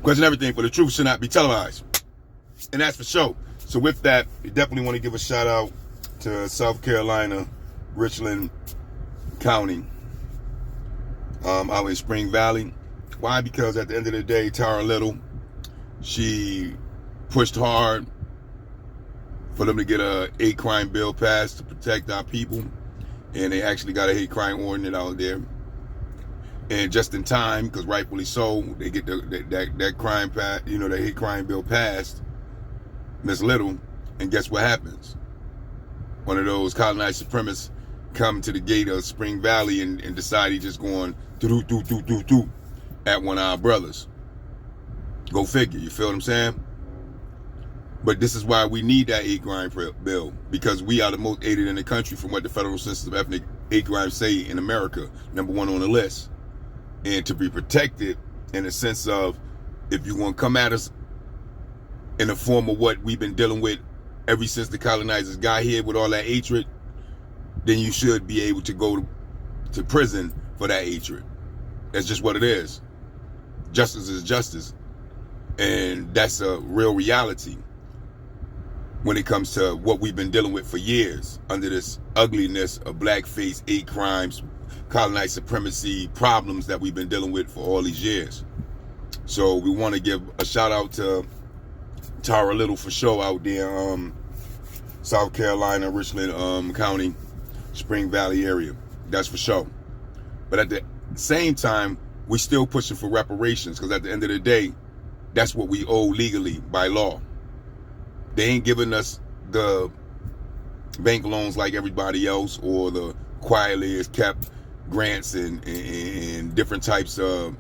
Question everything, for the truth should not be televised. And that's for sure. So with that, we definitely want to give a shout out to South Carolina, Richland County, out in Spring Valley. Why? Because at the end of the day, Tara Little, she pushed hard for them to get a hate crime bill passed to protect our people. And they actually got a hate crime ordinance out there. And just in time, because rightfully so, they get that crime that hate crime bill passed, Miss Little, and guess what happens? One of those colonized supremacists come to the gate of Spring Valley and decide he just going do at one of our brothers. Go figure, you feel what I'm saying? But this is why we need that hate crime bill, because we are the most hated in the country from what the Federal Census of Ethnic Hate Crimes say in America, #1 on the list. And to be protected in the sense of, if you want to come at us in the form of what we've been dealing with ever since the colonizers got here with all that hatred, then you should be able to go to prison for that hatred. That's just what it is. Justice is justice. And that's a real reality when it comes to what we've been dealing with for years under this ugliness of blackface, hate crimes, colonized supremacy problems that we've been dealing with for all these years. So we want to give a shout out to Tara Little for sure out there, South Carolina, Richland County, Spring Valley area. That's for sure. But at the same time, we're still pushing for reparations, because at the end of the day, that's what we owe legally by law. They ain't giving us the bank loans like everybody else, or the quietly as kept grants and different types of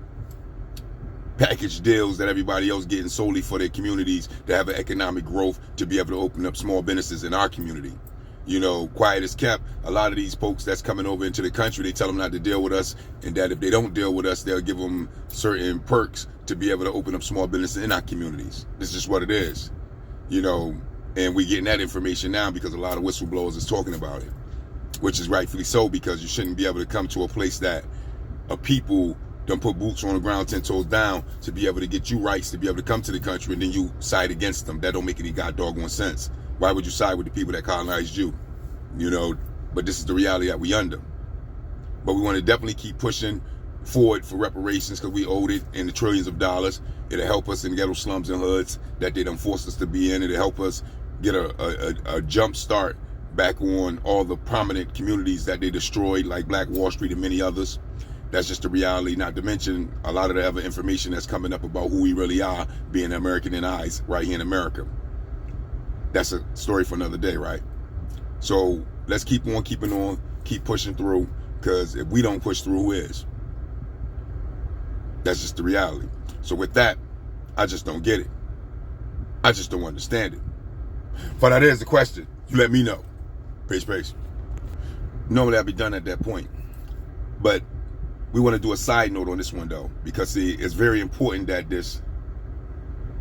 package deals that everybody else getting solely for their communities to have an economic growth, to be able to open up small businesses in our community. Quiet as kept. A lot of these folks that's coming over into the country, they tell them not to deal with us, and that if they don't deal with us, they'll give them certain perks to be able to open up small businesses in our communities. This is just what it is, and we're getting that information now because a lot of whistleblowers is talking about it, which is rightfully so, because you shouldn't be able to come to a place that a people don't put boots on the ground, 10 toes down, to be able to get you rights to be able to come to the country, and then you side against them. That don't make any god doggone sense. Why would you side with the people that colonized you? But this is the reality that we under. But we want to definitely keep pushing forward for reparations, because we owed it in the trillions of dollars. It'll help us in ghetto slums and hoods that they done forced us to be in. It'll help us get a jump start back on all the prominent communities that they destroyed, like Black Wall Street and many others. That's just the reality, not to mention a lot of the other information that's coming up about who we really are, being American in eyes right here in America. That's a story for another day, right? So let's keep on keeping on, keep pushing through, because if we don't push through, who is? That's just the reality. So with that, I just don't get it. I just don't understand it. But that is the question. You let me know. Peace. Normally I'd be done at that point. But we want to do a side note on this one, though, because see, it's very important that this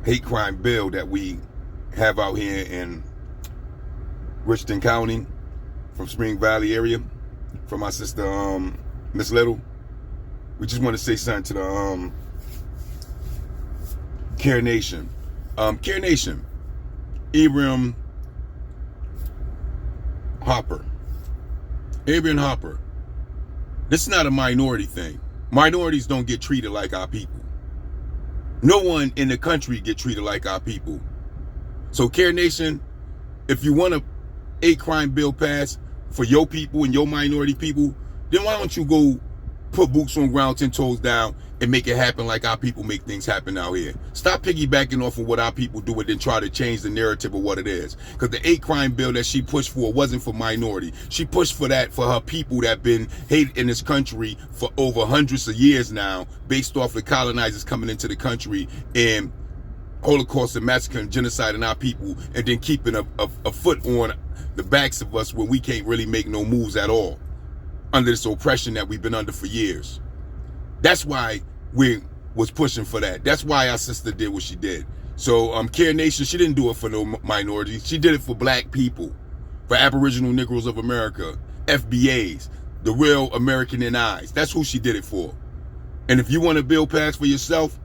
hate crime bill that we have out here in Richland County, from Spring Valley area, from my sister Miss Little, we just want to say something to the Care Nation. Care Nation, Abraham Hopper. This is not a minority thing. Minorities don't get treated like our people. No one in the country get treated like our people. So Care Nation, if you want a hate crime bill passed for your people and your minority people, then why don't you go put boots on the ground, 10 toes down, and make it happen like our people make things happen out here. Stop piggybacking off of what our people do and then try to change the narrative of what it is. Because the hate crime bill that she pushed for wasn't for minority. She pushed for that for her people that have been hated in this country for over hundreds of years now, based off the colonizers coming into the country and Holocaust and massacre and genocide in our people, and then keeping a foot on the backs of us when we can't really make no moves at all under this oppression that we've been under for years. That's why we was pushing for that. That's why our sister did what she did. So Care Nation, she didn't do it for no minorities. She did it for black people, for Aboriginal Negroes of America, FBAs, the real American in eyes. That's who she did it for. And if you want a bill passed for yourself,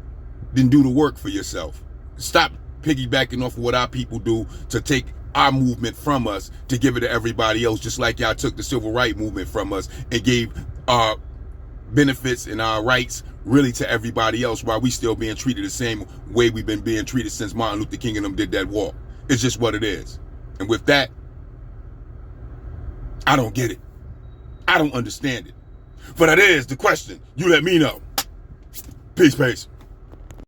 then do the work for yourself. Stop piggybacking off of what our people do to take our movement from us to give it to everybody else, just like y'all took the civil rights movement from us and gave our benefits and our rights really to everybody else, while we still being treated the same way we've been being treated since Martin Luther King and them did that walk. It's just what it is. And with that, I don't get it. I don't understand it. But that is the question. You let me know. Peace, peace.